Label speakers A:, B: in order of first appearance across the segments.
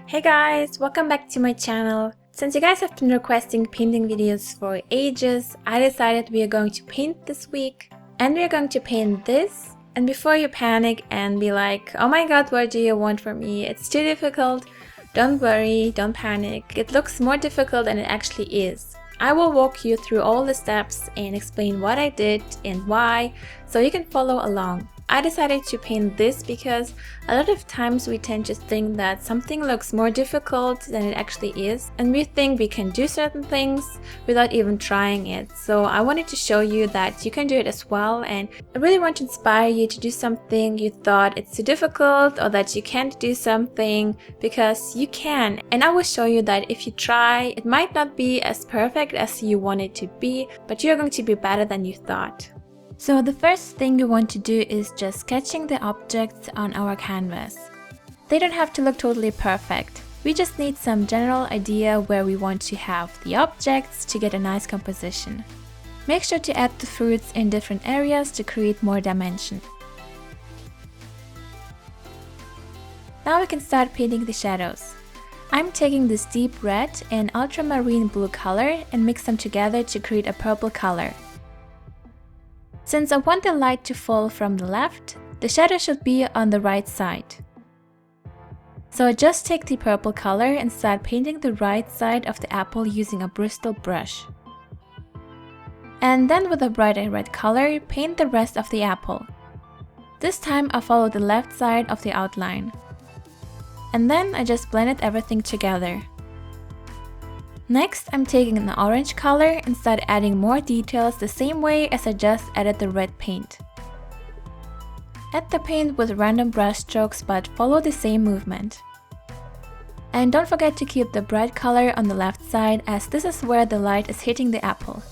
A: Hey guys, welcome back to my channel. Since you guys have been requesting painting videos for ages, I decided we are going to paint this week. And we are going to paint this. And before you panic and be like, oh my god, what do you want from me? It's too difficult. Don't worry, don't panic. It looks more difficult than it actually is. I will walk you through all the steps and explain what I did and why, so you can follow along. I decided to paint this because a lot of times we tend to think that something looks more difficult than it actually is, and we think we can do certain things without even trying it. So I wanted to show you that you can do it as well, and I really want to inspire you to do something you thought it's too difficult or that you can't do something, because you can. And I will show you that if you try, it might not be as perfect as you want it to be, but you're going to be better than you thought. So the first thing we want to do is just sketching the objects on our canvas. They don't have to look totally perfect. We just need some general idea where we want to have the objects to get a nice composition. Make sure to add the fruits in different areas to create more dimension. Now we can start painting the shadows. I'm taking this deep red and ultramarine blue color and mix them together to create a purple color. Since I want the light to fall from the left, the shadow should be on the right side. So I just take the purple color and start painting the right side of the apple using a Bristol brush. And then with a brighter red color, paint the rest of the apple. This time I follow the left side of the outline. And then I just blended everything together. Next, I'm taking an orange color and start adding more details the same way as I just added the red paint. Add the paint with random brush strokes, but follow the same movement. And don't forget to keep the bright color on the left side, as this is where the light is hitting the apple.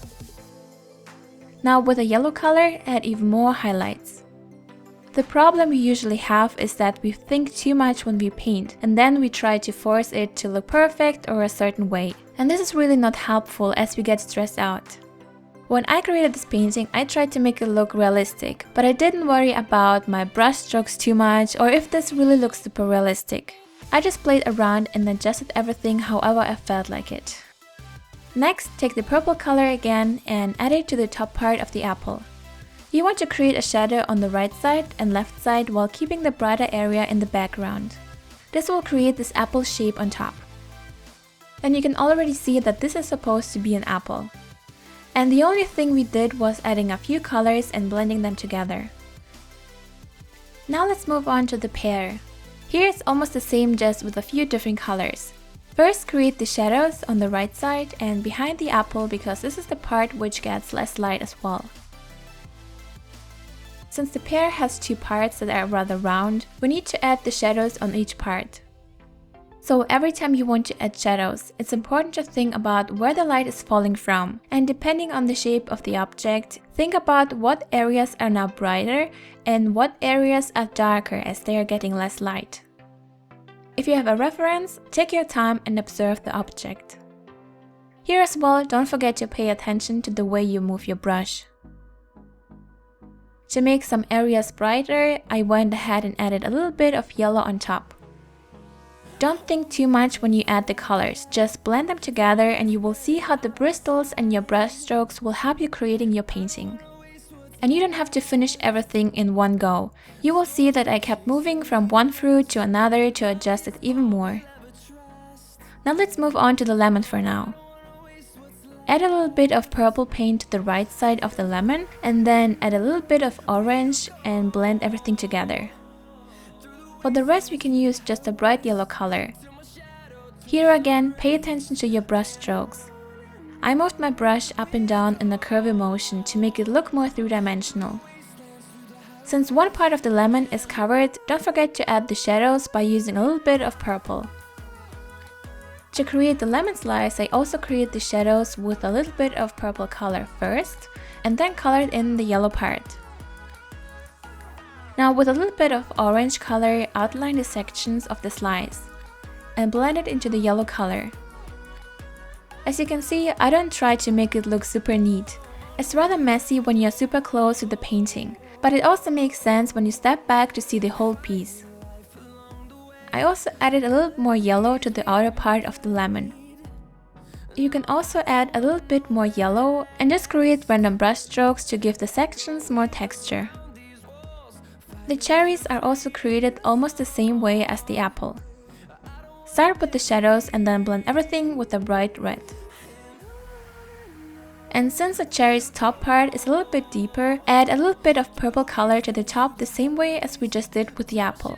A: Now with a yellow color, add even more highlights. The problem we usually have is that we think too much when we paint, and then we try to force it to look perfect or a certain way. And this is really not helpful as we get stressed out. When I created this painting, I tried to make it look realistic, but I didn't worry about my brush strokes too much or if this really looks super realistic. I just played around and adjusted everything however I felt like it. Next, take the purple color again and add it to the top part of the apple. You want to create a shadow on the right side and left side while keeping the brighter area in the background. This will create this apple shape on top. And you can already see that this is supposed to be an apple. And the only thing we did was adding a few colors and blending them together. Now let's move on to the pear. Here it's almost the same, just with a few different colors. First, create the shadows on the right side and behind the apple, because this is the part which gets less light as well. Since the pear has two parts that are rather round, we need to add the shadows on each part. So every time you want to add shadows, it's important to think about where the light is falling from, and depending on the shape of the object, think about what areas are now brighter and what areas are darker as they are getting less light. If you have a reference, take your time and observe the object. Here as well, don't forget to pay attention to the way you move your brush. To make some areas brighter, I went ahead and added a little bit of yellow on top. Don't think too much when you add the colors, just blend them together and you will see how the bristles and your brush strokes will help you creating your painting. And you don't have to finish everything in one go. You will see that I kept moving from one fruit to another to adjust it even more. Now let's move on to the lemon for now. Add a little bit of purple paint to the right side of the lemon and then add a little bit of orange and blend everything together. For the rest, we can use just a bright yellow color. Here again, pay attention to your brush strokes. I moved my brush up and down in a curvy motion to make it look more three-dimensional. Since one part of the lemon is covered, don't forget to add the shadows by using a little bit of purple. To create the lemon slice, I also create the shadows with a little bit of purple color first, and then colored in the yellow part. Now with a little bit of orange color, outline the sections of the slice and blend it into the yellow color. As you can see, I don't try to make it look super neat. It's rather messy when you're super close to the painting, but it also makes sense when you step back to see the whole piece. I also added a little more yellow to the outer part of the lemon. You can also add a little bit more yellow and just create random brush strokes to give the sections more texture. The cherries are also created almost the same way as the apple. Start with the shadows and then blend everything with a bright red. And since the cherry's top part is a little bit deeper, add a little bit of purple color to the top the same way as we just did with the apple.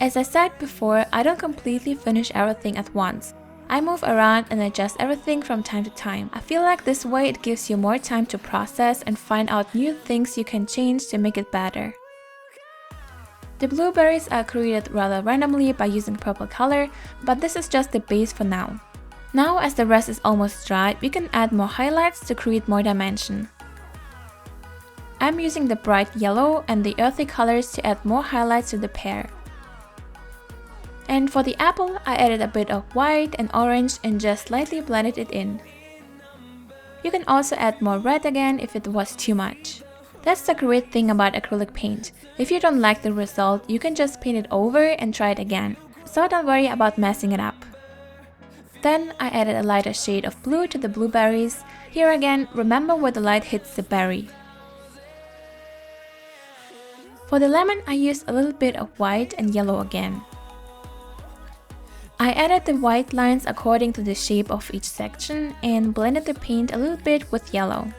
A: As I said before, I don't completely finish everything at once. I move around and adjust everything from time to time. I feel like this way it gives you more time to process and find out new things you can change to make it better. The blueberries are created rather randomly by using purple color, but this is just the base for now. Now as the rest is almost dried, we can add more highlights to create more dimension. I'm using the bright yellow and the earthy colors to add more highlights to the pear. And for the apple, I added a bit of white and orange and just slightly blended it in. You can also add more red again if it was too much. That's the great thing about acrylic paint. If you don't like the result, you can just paint it over and try it again. So don't worry about messing it up. Then I added a lighter shade of blue to the blueberries. Here again, remember where the light hits the berry. For the lemon, I used a little bit of white and yellow again. I added the white lines according to the shape of each section and blended the paint a little bit with yellow.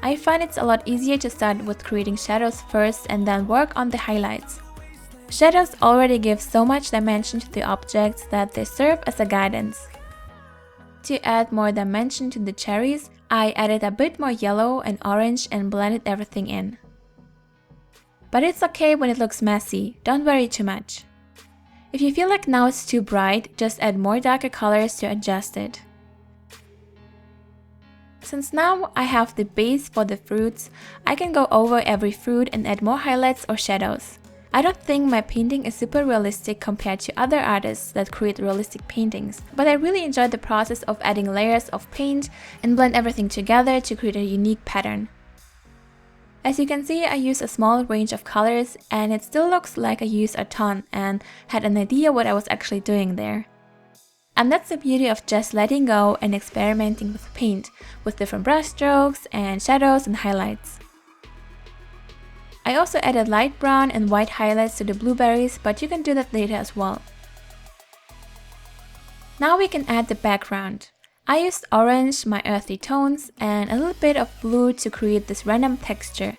A: I find it's a lot easier to start with creating shadows first and then work on the highlights. Shadows already give so much dimension to the objects that they serve as a guidance. To add more dimension to the cherries, I added a bit more yellow and orange and blended everything in. But it's okay when it looks messy, don't worry too much. If you feel like now it's too bright, just add more darker colors to adjust it. Since now I have the base for the fruits, I can go over every fruit and add more highlights or shadows. I don't think my painting is super realistic compared to other artists that create realistic paintings, but I really enjoyed the process of adding layers of paint and blend everything together to create a unique pattern. As you can see, I used a small range of colors and it still looks like I used a ton and had an idea what I was actually doing there. And that's the beauty of just letting go and experimenting with paint, with different brush strokes and shadows and highlights. I also added light brown and white highlights to the blueberries, but you can do that later as well. Now we can add the background. I used orange, my earthy tones, and a little bit of blue to create this random texture.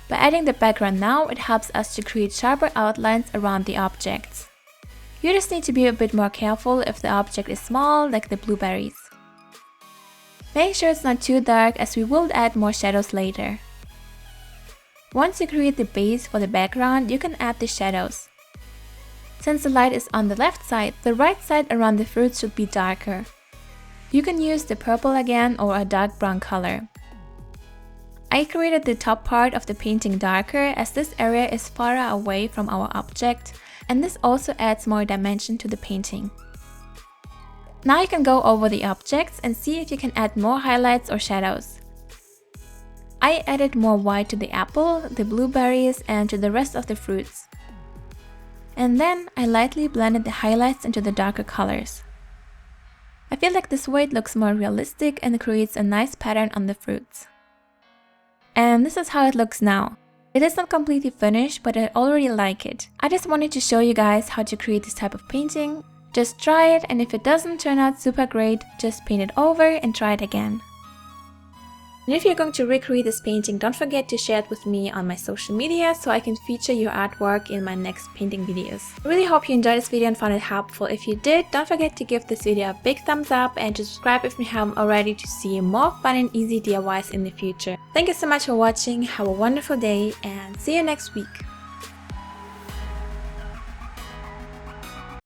A: By adding the background now, it helps us to create sharper outlines around the objects. You just need to be a bit more careful if the object is small, like the blueberries. Make sure it's not too dark as we will add more shadows later. Once you create the base for the background, you can add the shadows. Since the light is on the left side, the right side around the fruits should be darker. You can use the purple again or a dark brown color. I created the top part of the painting darker as this area is far away from our object, and this also adds more dimension to the painting. Now you can go over the objects and see if you can add more highlights or shadows. I added more white to the apple, the blueberries, and to the rest of the fruits. And then I lightly blended the highlights into the darker colors. I feel like this way it looks more realistic and creates a nice pattern on the fruits. And this is how it looks now. It is not completely finished, but I already like it. I just wanted to show you guys how to create this type of painting. Just try it, and if it doesn't turn out super great, just paint it over and try it again. And if you're going to recreate this painting, don't forget to share it with me on my social media so I can feature your artwork in my next painting videos. I really hope you enjoyed this video and found it helpful. If you did, don't forget to give this video a big thumbs up and to subscribe if you haven't already to see more fun and easy DIYs in the future. Thank you so much for watching, have a wonderful day, and see you next week.